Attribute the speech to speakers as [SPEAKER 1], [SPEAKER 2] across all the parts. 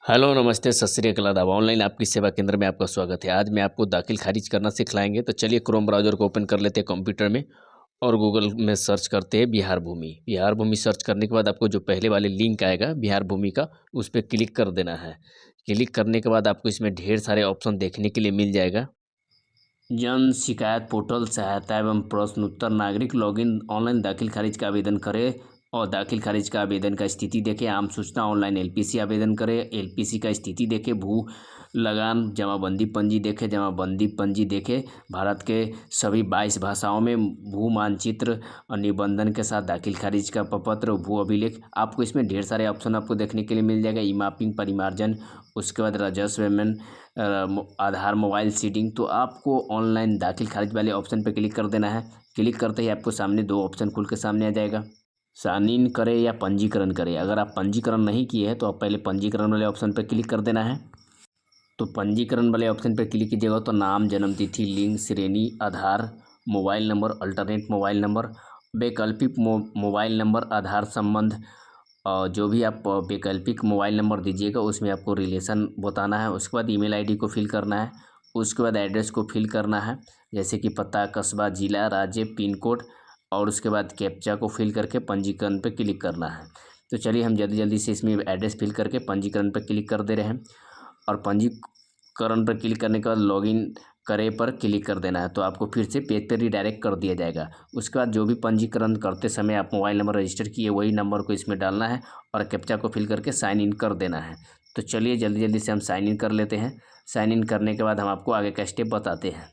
[SPEAKER 1] Hello नमस्ते सत श्री अकाल आदाब। ऑनलाइन आपकी सेवा केंद्र में आपका स्वागत है। आज मैं आपको दाखिल खारिज करना सिखलाएंगे। तो चलिए क्रोम ब्राउज़र को ओपन कर लेते हैं कंप्यूटर में और गूगल में सर्च करते हैं बिहार भूमि। बिहार भूमि सर्च करने के बाद आपको जो पहले वाले लिंक आएगा बिहार भूमि का, उस पर क्लिक कर देना है। क्लिक करने के बाद आपको इसमें ढेर सारे ऑप्शन देखने के लिए मिल जाएगा। जन शिकायत पोर्टल, सहायता एवं प्रश्न उत्तर, नागरिक लॉगिन, ऑनलाइन दाखिल खारिज का आवेदन करें और दाखिल खारिज का आवेदन का स्थिति देखें, आम सूचना, ऑनलाइन एलपीसी आवेदन करें, एलपीसी का स्थिति देखें, भू लगान जमाबंदी पंजी देखें, जमाबंदी पंजी देखें, भारत के सभी 22 भाषाओं में भू मानचित्र और निबंधन के साथ दाखिल खारिज का प्रपत्र, भू अभिलेख। आपको इसमें ढेर सारे ऑप्शन आपको देखने के लिए मिल जाएगा। ई मैपिंग, परिमार्जन, उसके बाद राजस्व एवं आधार मोबाइल सीडिंग। तो आपको ऑनलाइन दाखिल खारिज वाले ऑप्शन पर क्लिक कर देना है। क्लिक करते ही आपको सामने दो ऑप्शन खुल के सामने आ जाएगा, साइन इन करें या पंजीकरण करें। अगर आप पंजीकरण नहीं किए हैं तो आप पहले पंजीकरण वाले ऑप्शन पर क्लिक कर देना है। तो पंजीकरण वाले ऑप्शन पर क्लिक कीजिएगा तो नाम, जन्मतिथि, लिंग, श्रेणी, Aadhaar, mobile number, alternate mobile number, वैकल्पिक मोबाइल नंबर, आधार संबंध, जो भी आप वैकल्पिक मोबाइल नंबर दीजिएगा उसमें आपको रिलेशन बताना है। उसके बाद ईमेल आईडी को फिल करना है। उसके बाद एड्रेस को फिल करना है, जैसे कि पता, कस्बा, जिला, राज्य, पिन कोड, और उसके बाद कैप्चा को फिल करके पंजीकरण पर क्लिक करना है। तो चलिए हम जल्दी जल्दी से इसमें एड्रेस फिल करके पंजीकरण पर क्लिक कर दे रहे हैं और पंजीकरण पर क्लिक करने के बाद लॉगिन करें पर क्लिक कर देना है। तो आपको फिर से पेज पर रिडायरेक्ट कर दिया जाएगा। उसके बाद जो भी पंजीकरण करते समय आप मोबाइल नंबर रजिस्टर किए वही नंबर को इसमें डालना है और कैप्चा को फिल करके साइन इन कर देना है। तो चलिए जल्दी जल्दी से हम साइन इन कर लेते हैं। साइन इन करने के बाद हम आपको आगे का स्टेप बताते हैं।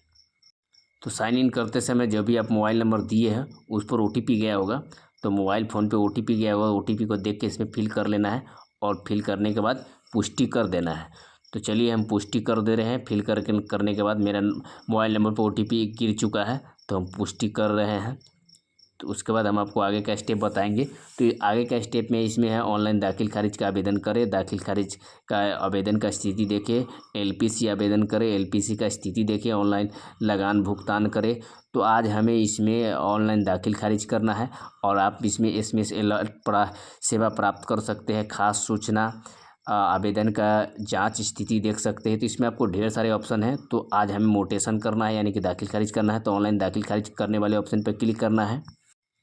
[SPEAKER 1] तो साइन इन करते समय जो भी आप मोबाइल नंबर दिए हैं उस पर ओटीपी गया होगा। तो मोबाइल फ़ोन पे ओटीपी गया होगा, ओटीपी को देख के इसमें फिल कर लेना है और फिल करने के बाद पुष्टि कर देना है। तो चलिए हम पुष्टि कर दे रहे हैं। फिल करने के बाद मेरा मोबाइल नंबर पर ओटीपी गिर चुका है तो हम पुष्टि कर रहे हैं। तो उसके बाद हम आपको आगे का स्टेप बताएंगे। तो ये आगे का स्टेप में इसमें है ऑनलाइन दाखिल खारिज का आवेदन करें, दाखिल खारिज का आवेदन का स्थिति देखें, एलपीसी आवेदन करें, एलपीसी का स्थिति देखें, ऑनलाइन लगान भुगतान करें। तो आज हमें इसमें ऑनलाइन दाखिल खारिज करना है और आप इसमें एसएमएस अलर्ट सेवा प्राप्त कर सकते हैं, खास सूचना, आवेदन का जांच स्थिति देख सकते हैं। तो इसमें आपको ढेर सारे ऑप्शन हैं। तो आज हमें मोटेशन करना है यानी कि दाखिल खारिज करना है। तो ऑनलाइन दाखिल खारिज करने वाले ऑप्शन पर क्लिक करना है।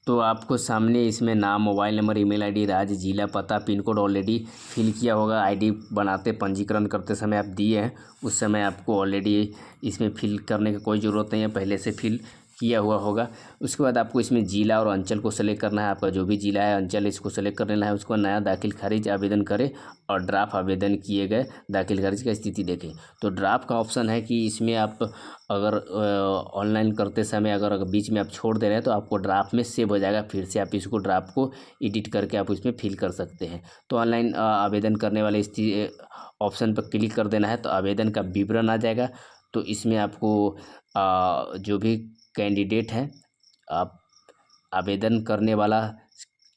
[SPEAKER 1] तो आपको सामने इसमें नाम, मोबाइल नंबर, ईमेल आईडी, राज्य, जिला, पता, पिन कोड ऑलरेडी फिल किया होगा। आईडी बनाते पंजीकरण करते समय आप दिए हैं, उस समय आपको ऑलरेडी इसमें फिल करने की कोई ज़रूरत नहीं है, पहले से फिल किया हुआ होगा। उसके बाद आपको इसमें जिला और अंचल को सेलेक्ट करना है। आपका जो भी जिला है, अंचल, इसको सेलेक्ट कर लेना है। उसको नया दाखिल खारिज आवेदन करें और ड्राफ्ट आवेदन किए गए दाखिल खारिज की स्थिति देखें। तो ड्राफ्ट का ऑप्शन है कि इसमें आप अगर ऑनलाइन करते समय अगर बीच में आप छोड़ दे रहे हैं तो आपको ड्राफ्ट में सेव हो जाएगा। फिर से आप इसको ड्राफ्ट को एडिट करके आप इसमें फिल कर सकते हैं। तो ऑनलाइन आवेदन करने वाले ऑप्शन पर क्लिक कर देना है तो आवेदन का विवरण आ जाएगा। तो इसमें आपको जो भी कैंडिडेट है, आप आवेदन करने वाला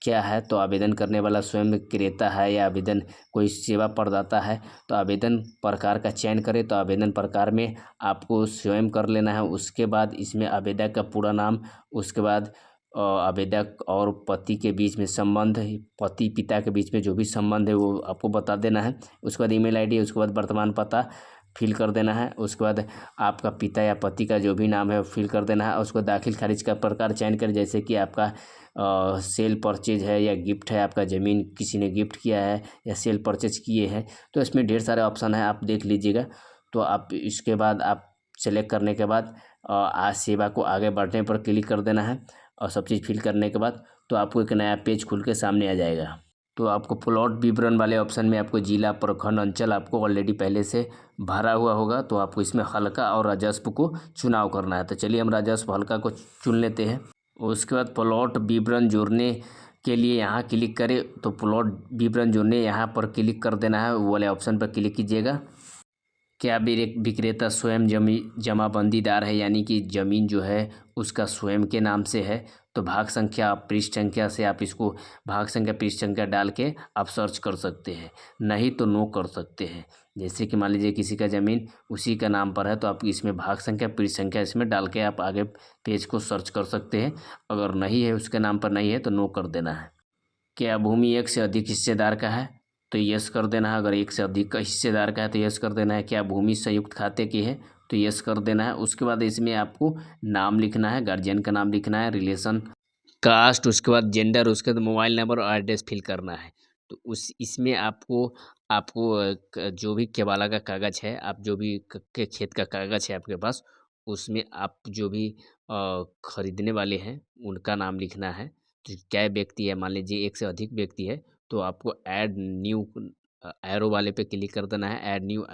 [SPEAKER 1] क्या है, तो आवेदन करने वाला स्वयं क्रेता है या आवेदन कोई सेवा प्रदाता है। तो आवेदन प्रकार का चयन करें। तो आवेदन प्रकार में आपको स्वयं कर लेना है। उसके बाद इसमें आवेदक का पूरा नाम, उसके बाद आवेदक और पति के बीच में संबंध, पति पिता के बीच में जो भी संबंध है वो आपको बता देना है। उसके बाद ईमेल आईडी, उसके बाद वर्तमान पता फिल कर देना है। उसके बाद आपका पिता या पति का जो भी नाम है वो फिल कर देना है। उसको दाखिल खारिज का प्रकार चयन करें, जैसे कि आपका सेल परचेज है या गिफ्ट है, आपका ज़मीन किसी ने गिफ्ट किया है या सेल परचेज किए हैं। तो इसमें ढेर सारे ऑप्शन है, आप देख लीजिएगा। तो आप इसके बाद आप सेलेक्ट करने के बाद आज सेवा को आगे बढ़ने पर क्लिक कर देना है और सब चीज़ फिल करने के बाद तो आपको एक नया पेज खुल के सामने आ जाएगा। तो आपको प्लॉट विवरण वाले ऑप्शन में आपको जिला, प्रखंड, अंचल आपको ऑलरेडी पहले से भरा हुआ होगा। तो आपको इसमें हल्का और राजस्व को चुनाव करना है। तो चलिए हम राजस्व हल्का को चुन लेते हैं। उसके बाद प्लॉट विवरण जोड़ने के लिए यहाँ क्लिक करें। तो प्लॉट विवरण जोड़ने यहाँ पर क्लिक कर देना है, वो वाले ऑप्शन पर क्लिक कीजिएगा। क्या विक्रेता स्वयं जमाबंदीदार है, यानी कि ज़मीन जो है उसका स्वयं के नाम से है। तो भाग संख्या, पृष्ठ संख्या से आप इसको भाग संख्या, पृष्ठ संख्या डाल के आप सर्च कर सकते हैं, नहीं तो नो कर सकते हैं। जैसे कि मान लीजिए किसी का ज़मीन उसी का नाम पर है तो आप इसमें भाग संख्या, पृष्ठ संख्या इसमें डाल के आप आगे पेज को सर्च कर सकते हैं। अगर नहीं है, उसके नाम पर नहीं है तो नो कर देना है। क्या भूमि एक से अधिक हिस्सेदार का है, तो यस कर देना है। अगर एक से अधिक का हिस्सेदार का है तो यस कर देना है। क्या भूमि संयुक्त खाते की है तो यस कर देना है। उसके बाद इसमें आपको नाम लिखना है, गार्जियन का नाम लिखना है, रिलेशन, कास्ट, उसके बाद जेंडर, उसके बाद मोबाइल नंबर और एड्रेस फिल करना है। तो उस इसमें आपको आपको जो भी केवाला का कागज़ है, आप जो भी के खेत का कागज़ है आपके पास, उसमें आप जो भी खरीदने वाले हैं उनका नाम लिखना है। तो क्या व्यक्ति है, मान लीजिए एक से अधिक व्यक्ति है तो आपको ऐड न्यू एरो वाले पे क्लिक कर देना है। ऐड न्यू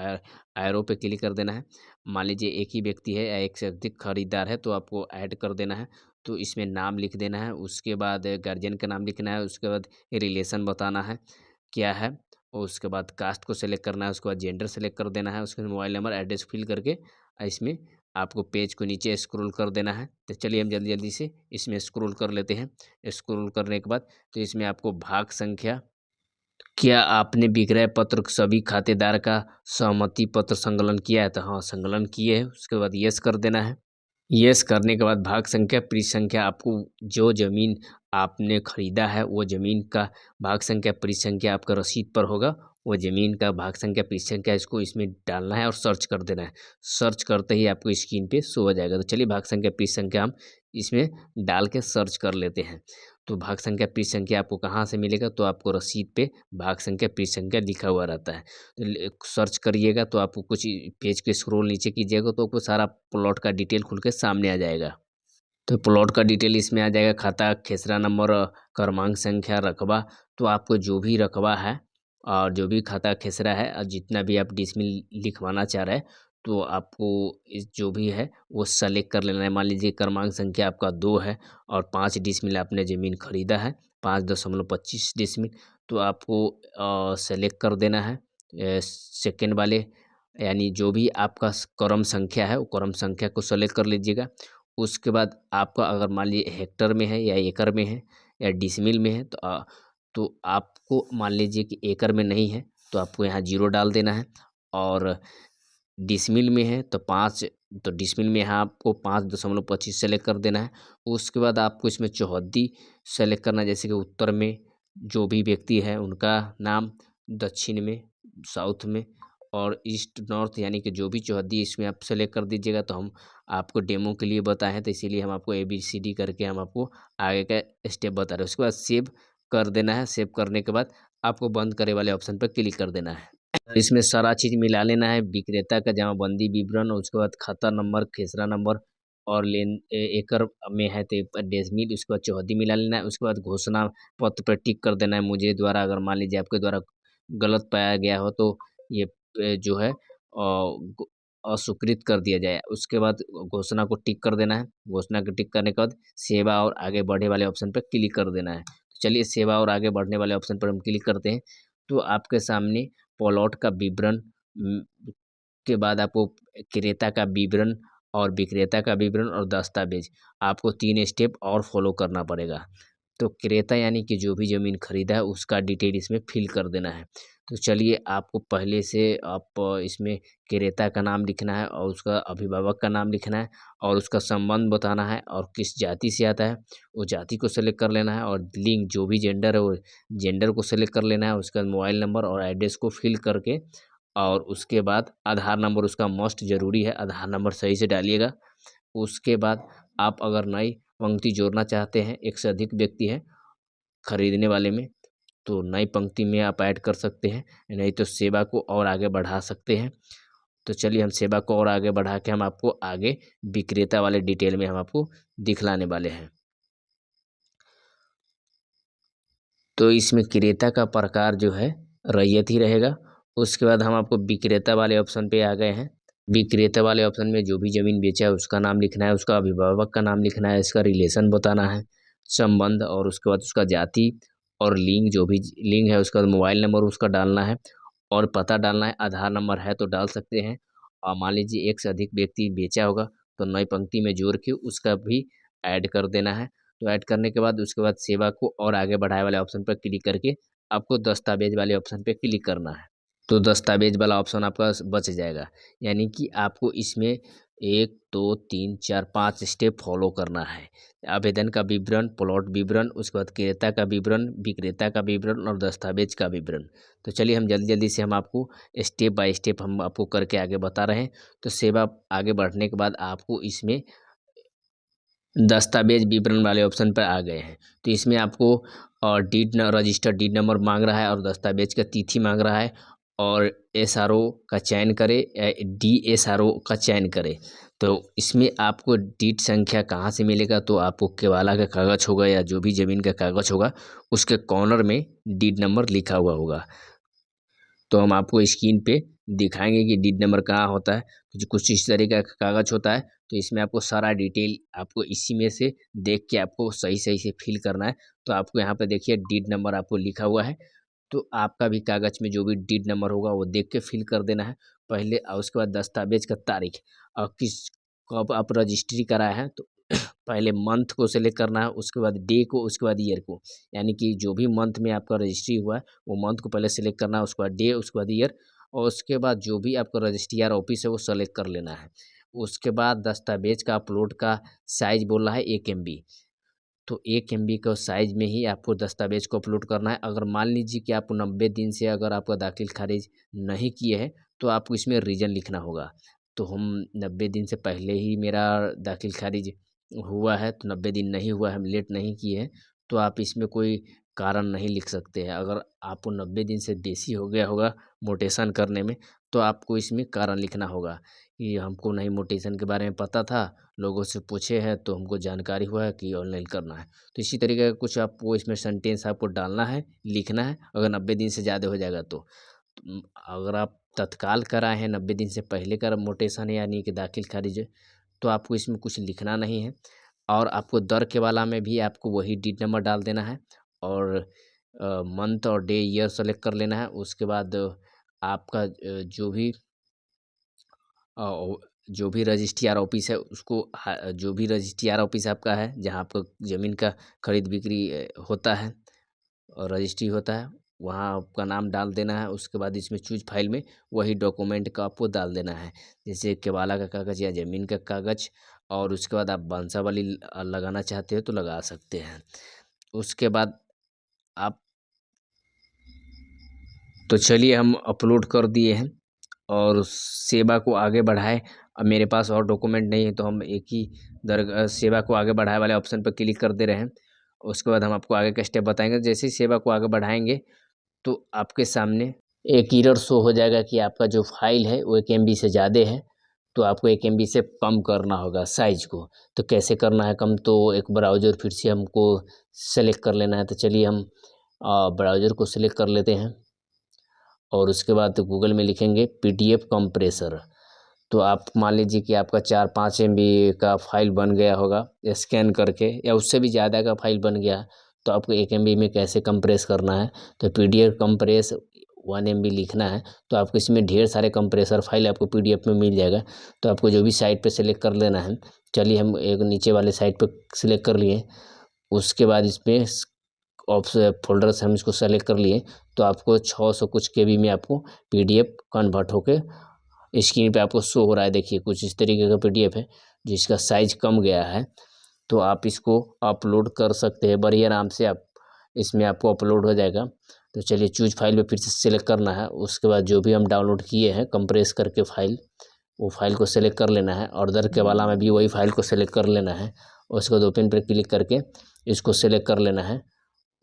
[SPEAKER 1] एरो पे क्लिक कर देना है। मान लीजिए एक ही व्यक्ति है या एक से अधिक खरीदार है तो आपको ऐड कर देना है। तो इसमें नाम लिख देना है, उसके बाद गार्जियन का नाम लिखना है, उसके बाद रिलेशन बताना है क्या है, और उसके बाद कास्ट को सेलेक्ट करना है, उसके बाद जेंडर सेलेक्ट कर देना है, उसके बाद मोबाइल नंबर एड्रेस फिल करके इसमें आपको पेज को नीचे स्क्रॉल कर देना है। तो चलिए हम जल्दी जल्दी से इसमें स्क्रॉल कर लेते हैं। स्क्रॉल करने के बाद तो इसमें आपको भाग संख्या, क्या आपने विक्रय पत्र सभी खातेदार का सहमति पत्र संकलन किया है तो हाँ संकलन किए है। उसके बाद यस कर देना है। यस करने के बाद भाग संख्या पृष्ठ संख्या, आपको जो ज़मीन आपने खरीदा है वो ज़मीन का भाग संख्या पृष्ठ संख्या आपका रसीद पर होगा। वो ज़मीन का भाग संख्या पृष्ठ संख्या इसको इसमें डालना है और सर्च कर देना है। सर्च करते ही आपको स्क्रीन पे शो हो जाएगा। तो चलिए भाग संख्या पृष्ठ संख्या हम इसमें डाल के सर्च कर लेते हैं। तो भाग संख्या पृष्ठ संख्या आपको कहाँ से मिलेगा तो आपको रसीद पे भाग संख्या पृष्ठ संख्या लिखा हुआ रहता है। तो सर्च करिएगा तो आपको कुछ पेज के स्क्रॉल नीचे कीजिएगा तो आपको सारा प्लॉट का डिटेल खुल के सामने आ जाएगा। तो प्लॉट का डिटेल इसमें आ जाएगा, खाता, खेसरा नंबर, क्रमांक संख्या, रकबा। तो आपको जो भी रकबा है और जो भी खाता खेसरा है और जितना भी आप डिसमिल लिखवाना चाह रहे हैं तो आपको इस जो भी है वो सेलेक्ट कर लेना है। मान लीजिए क्रमांक संख्या आपका 2 है और 5 डिसमिल आपने ज़मीन खरीदा है, 5.25 डिसमिल, तो आपको सेलेक्ट कर देना है सेकंड वाले, यानी जो भी आपका क्रम संख्या है वो क्रम संख्या को सेलेक्ट कर लीजिएगा। उसके बाद आपका अगर मान लीजिए हेक्टर में है या एकड़ में है या डिसमिल में है तो आपको मान लीजिए कि एकड़ में नहीं है तो आपको यहाँ 0 डाल देना है। और डिसमिल में है तो 5, तो डिसमिल में यहाँ आपको 5.25 सेलेक्ट कर देना है। उसके बाद आपको इसमें चौहद्दी सेलेक्ट करना है, जैसे कि उत्तर में जो भी व्यक्ति है उनका नाम, दक्षिण में, साउथ में और ईस्ट नॉर्थ, यानी कि जो भी चौहद्दी इसमें आप सेलेक्ट कर दीजिएगा। तो हम आपको डेमो के लिए बताए हैं तो इसीलिए हम आपको ABCD करके हम आपको आगे का स्टेप बता रहे हैं। उसके बाद सेव कर देना है। सेव करने के बाद आपको बंद करे वाले ऑप्शन पर क्लिक कर देना है। इसमें सारा चीज़ मिला लेना है, विक्रेता का जमाबंदी विवरण, उसके बाद खाता नंबर, खेसरा नंबर और एकड़ में है तो डेसिमल, उसके बाद चौहद्दी मिला लेना है। उसके बाद घोषणा पत्र पर टिक कर देना है मुझे द्वारा, अगर मान लीजिए आपके द्वारा गलत पाया गया हो तो ये जो है अस्वीकृत कर दिया जाए। उसके बाद घोषणा को टिक कर देना है। घोषणा को टिक करने के बाद सेवा और आगे बढ़े वाले ऑप्शन पर क्लिक कर देना है। चलिए सेवा और आगे बढ़ने वाले ऑप्शन पर हम क्लिक करते हैं तो आपके सामने प्लॉट का विवरण के बाद आपको क्रेता का विवरण और विक्रेता का विवरण और दस्तावेज, आपको 3 स्टेप और फॉलो करना पड़ेगा। तो क्रेता यानी कि जो भी ज़मीन खरीदा है उसका डिटेल इसमें फिल कर देना है। तो चलिए आपको पहले से आप इसमें क्रेता का नाम लिखना है और उसका अभिभावक का नाम लिखना है और उसका संबंध बताना है और किस जाति से आता है वो जाति को सेलेक्ट कर लेना है और लिंग जो भी जेंडर है वो जेंडर को सेलेक्ट कर लेना है। उसके बाद मोबाइल नंबर और एड्रेस को फिल करके और उसके बाद आधार नंबर उसका मस्ट ज़रूरी है, आधार नंबर सही से डालिएगा। उसके बाद आप अगर नई पंक्ति जोड़ना चाहते हैं, एक से अधिक व्यक्ति है खरीदने वाले में, तो नई पंक्ति में आप ऐड कर सकते हैं, नहीं तो सेवा को और आगे बढ़ा सकते हैं। तो चलिए हम सेवा को और आगे बढ़ा के हम आपको आगे विक्रेता वाले डिटेल में हम आपको दिखलाने वाले हैं। तो इसमें क्रेता का प्रकार जो है रैयत ही रहेगा। उसके बाद हम आपको विक्रेता वाले ऑप्शन पे आ गए हैं। विक्रेता वाले ऑप्शन में जो भी ज़मीन बेचा है उसका नाम लिखना है, उसका अभिभावक का नाम लिखना है, इसका रिलेशन बताना है, संबंध, और उसके बाद उसका जाति और लिंग, जो भी लिंग है उसका मोबाइल नंबर उसका डालना है और पता डालना है। आधार नंबर है तो डाल सकते हैं और मान लीजिए एक से अधिक व्यक्ति बेचा होगा तो नई पंक्ति में जोड़ के उसका भी ऐड कर देना है। तो ऐड करने के बाद उसके बाद सेवा को और आगे बढ़ाए वाले ऑप्शन पर क्लिक करके आपको दस्तावेज वाले ऑप्शन पर क्लिक करना है। तो दस्तावेज वाला ऑप्शन आपका बच जाएगा, यानी कि आपको इसमें 1 2 3 4 5 स्टेप फॉलो करना है। आवेदन का विवरण, प्लॉट विवरण, उसके बाद क्रेता का विवरण, विक्रेता का विवरण और दस्तावेज का विवरण। तो चलिए हम जल्दी जल्दी से हम आपको स्टेप बाय स्टेप हम आपको करके आगे बता रहे हैं। तो सेवा आगे बढ़ने के बाद आपको इसमें दस्तावेज विवरण वाले ऑप्शन पर आ गए हैं। तो इसमें आपको रजिस्टर्ड डीड नंबर मांग रहा है और दस्तावेज का तिथि मांग रहा है और एसआरओ का चयन करें, डीएसआरओ का चयन करें। तो इसमें आपको डीड संख्या कहाँ से मिलेगा, तो आपको केवाला का कागज़ होगा या जो भी ज़मीन का कागज़ होगा उसके कॉर्नर में डीड नंबर लिखा हुआ होगा। तो हम आपको स्क्रीन पे दिखाएंगे कि डीड नंबर कहाँ होता है। तो जो कुछ इस तरीके का कागज़ होता है, तो इसमें आपको सारा डिटेल आपको इसी में से देख के आपको सही सही से फिल करना है। तो आपको यहाँ पे देखिए डीड नंबर आपको लिखा हुआ है। तो आपका भी कागज़ में जो भी डीड नंबर होगा वो देख के फिल कर देना है पहले, और उसके बाद दस्तावेज का तारीख और किस कब आप रजिस्ट्री कराए हैं, तो पहले मंथ को सेलेक्ट करना है, उसके बाद डे को, उसके बाद ईयर को। यानी कि जो भी मंथ में आपका रजिस्ट्री हुआ है वो मंथ को पहले सेलेक्ट करना है, उसके बाद डे, उसके बाद ईयर, और उसके बाद जो भी आपका रजिस्ट्रार ऑफिस है वो सेलेक्ट कर लेना है। उसके बाद दस्तावेज का अपलोड का साइज बोल रहा है 1 MB। तो 1 MB का साइज़ में ही आपको दस्तावेज को अपलोड करना है। अगर मान लीजिए कि आप 90 दिन से अगर आपका दाखिल खारिज नहीं किए हैं, तो आपको इसमें रीज़न लिखना होगा। तो हम 90 दिन से पहले ही मेरा दाखिल खारिज हुआ है, तो 90 दिन नहीं हुआ है, हम लेट नहीं किए हैं, तो आप इसमें कोई कारण नहीं लिख सकते हैं। अगर आपको 90 दिन से बेसी हो गया होगा मोटेशन करने में, तो आपको इसमें कारण लिखना होगा कि हमको नहीं मोटेशन के बारे में पता था, लोगों से पूछे हैं तो हमको जानकारी हुआ है कि ऑनलाइन करना है। तो इसी तरीके का कुछ आपको इसमें सेंटेंस आपको डालना है, लिखना है, अगर 90 दिन से ज़्यादा हो जाएगा तो। अगर आप तत्काल कराए हैं 90 दिन से पहले का मोटेशन है यानी कि दाखिल खारिज है, तो आपको इसमें कुछ लिखना नहीं है। और आपको दर के वाला में भी आपको वही डीड नंबर डाल देना है और मंथ और डे ईयर सेलेक्ट कर लेना है। उसके बाद आपका अ, जो भी रजिस्ट्रार ऑफिस है उसको जो भी रजिस्ट्रार ऑफिस आपका है जहाँ आपका ज़मीन का खरीद बिक्री होता है और रजिस्ट्री होता है, वहाँ आपका नाम डाल देना है। उसके बाद इसमें चूज फाइल में वही डॉक्यूमेंट का आपको डाल देना है, जैसे केवाला का कागज़ या ज़मीन का कागज़। और उसके बाद आप वंशावली लगाना चाहते हो तो लगा सकते हैं। उसके बाद आप, तो चलिए हम अपलोड कर दिए हैं और सेवा को आगे बढ़ाए। अब मेरे पास और डॉक्यूमेंट नहीं है तो हम एक ही सेवा को आगे बढ़ाए वाले ऑप्शन पर क्लिक कर दे रहे हैं। उसके बाद हम आपको आगे का स्टेप बताएंगे। जैसे ही सेवा को आगे बढ़ाएंगे तो आपके सामने एक एरर शो हो जाएगा कि आपका जो फाइल है वो 1 MB से ज़्यादा है, तो आपको 1 MB से कम करना होगा साइज को। तो कैसे करना है कम, तो एक ब्राउज़र फिर से हमको सेलेक्ट कर लेना है। तो चलिए हम ब्राउज़र को सेलेक्ट कर लेते हैं और उसके बाद गूगल में लिखेंगे PDF कंप्रेसर। तो आप मान लीजिए कि आपका 4-5 MB का फाइल बन गया होगा स्कैन करके, या उससे भी ज़्यादा का फाइल बन गया, तो आपको 1 MB में कैसे कंप्रेस करना है, तो PDF कंप्रेस 1 MB लिखना है। तो आपको इसमें ढेर सारे कंप्रेसर फाइल आपको PDF में मिल जाएगा। तो आपको जो भी साइट पे सेलेक्ट कर लेना है। चलिए हम एक नीचे वाले साइट पे सेलेक्ट कर लिए, उसके बाद इसमें फोल्डर से हम इसको सेलेक्ट कर लिए। तो आपको 600 कुछ KB में आपको PDF कन्वर्ट होके स्क्रीन पे आपको शो हो रहा है। देखिए कुछ इस तरीके का PDF है जिसका साइज कम गया है। तो आप इसको अपलोड कर सकते हैं बड़ी आराम से, आप इसमें आपको अपलोड हो जाएगा। तो चलिए चूज फाइल पे फिर से सेलेक्ट करना है। उसके बाद जो भी हम डाउनलोड किए हैं कंप्रेस करके फाइल, वो फाइल को सेलेक्ट कर लेना है और दर के वाला में भी वही फाइल को सेलेक्ट कर लेना है। उसके बाद ओपन पर क्लिक करके इसको सेलेक्ट कर लेना है।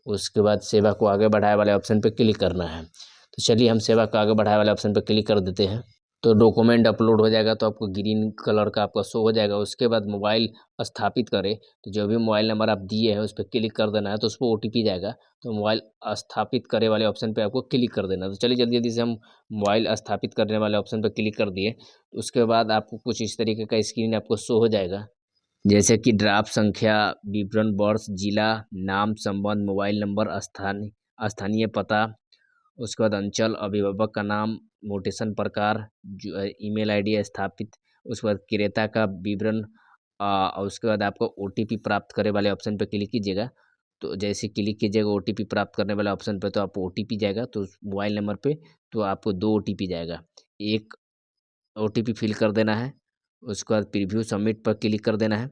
[SPEAKER 1] उसके बाद सेवा को आगे बढ़ाए वाले ऑप्शन पे क्लिक करना है। तो चलिए हम सेवा को आगे बढ़ाए वाले ऑप्शन पे क्लिक कर देते हैं। तो डॉक्यूमेंट अपलोड हो जाएगा, तो आपको ग्रीन कलर का आपका शो हो जाएगा। उसके बाद मोबाइल स्थापित करें, तो जो भी मोबाइल नंबर आप दिए हैं उस पर क्लिक कर देना है, तो उस पर OTP जाएगा। तो मोबाइल स्थापित करे वाले ऑप्शन पे आपको क्लिक कर देना है। तो चलिए जल्दी जल्दी से हम मोबाइल स्थापित करने वाले ऑप्शन पर क्लिक कर दिए। उसके बाद आपको कुछ इस तरीके का स्क्रीन आपको शो हो जाएगा, जैसे कि ड्राफ्ट संख्या, विवरण, वर्ष, जिला, नाम, संबंध, मोबाइल नंबर, स्थानीय पता, उसके बाद अंचल, अभिभावक का नाम, मोटेशन प्रकार, जो ईमेल आईडी स्थापित, उसके बाद क्रेता का विवरण, और उसके बाद आपको OTP प्राप्त करे वाले ऑप्शन पर क्लिक कीजिएगा। तो जैसे क्लिक कीजिएगा OTP प्राप्त करने वाले ऑप्शन पर, तो आपको OTP जाएगा। तो उस मोबाइल नंबर पे तो आपको 2 OTP जाएगा। एक OTP फिल कर देना है उसके बाद प्रीव्यू सबमिट पर क्लिक कर देना है।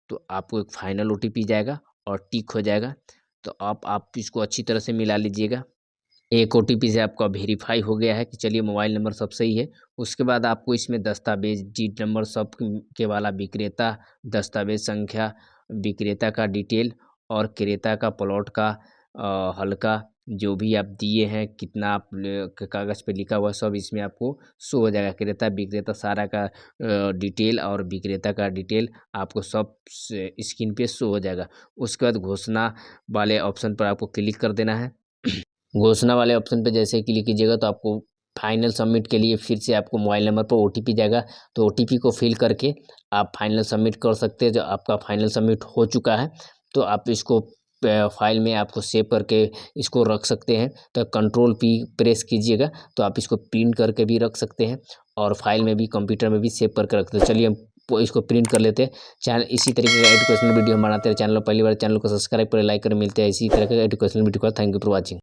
[SPEAKER 1] तो आपको एक फाइनल ओटीपी जाएगा और टिक हो जाएगा। तो आप इसको अच्छी तरह से मिला लीजिएगा। एक ओटीपी से आपका वेरीफाई हो गया है कि चलिए मोबाइल नंबर सब सही है। उसके बाद आपको इसमें दस्तावेज, डीड नंबर सब के वाला विक्रेता, दस्तावेज संख्या, विक्रेता का डिटेल और क्रेता का प्लॉट का हल्का जो भी आप दिए हैं, कितना आप कागज़ पे लिखा हुआ सब इसमें आपको शो हो जाएगा। क्रेता विक्रेता सारा का डिटेल और विक्रेता का डिटेल आपको सब स्क्रीन पे शो हो जाएगा। उसके बाद घोषणा वाले ऑप्शन पर आपको क्लिक कर देना है। घोषणा वाले ऑप्शन पे जैसे ही क्लिक कीजिएगा तो आपको फाइनल सबमिट के लिए फिर से आपको मोबाइल नंबर पर ओटीपी जाएगा। तो ओटीपी को फिल करके आप फाइनल सबमिट कर सकते हैं। जो आपका फाइनल सबमिट हो चुका है तो आप इसको फाइल में आपको सेव करके इसको रख सकते हैं। तो कंट्रोल पी प्रेस कीजिएगा तो आप इसको प्रिंट करके भी रख सकते हैं और फाइल में भी, कंप्यूटर में भी सेव करके रख सकते हैं। चलिए हम इसको प्रिंट कर लेते हैं। चैनल इसी तरीके का एजुकेशनल वीडियो हम बनाते हैं। चैनल पहली बार चैनल को सब्सक्राइब करें, लाइक करें। मिलते हैं इसी तरह के एजुकेशनल वीडियो का। Thank you for watching.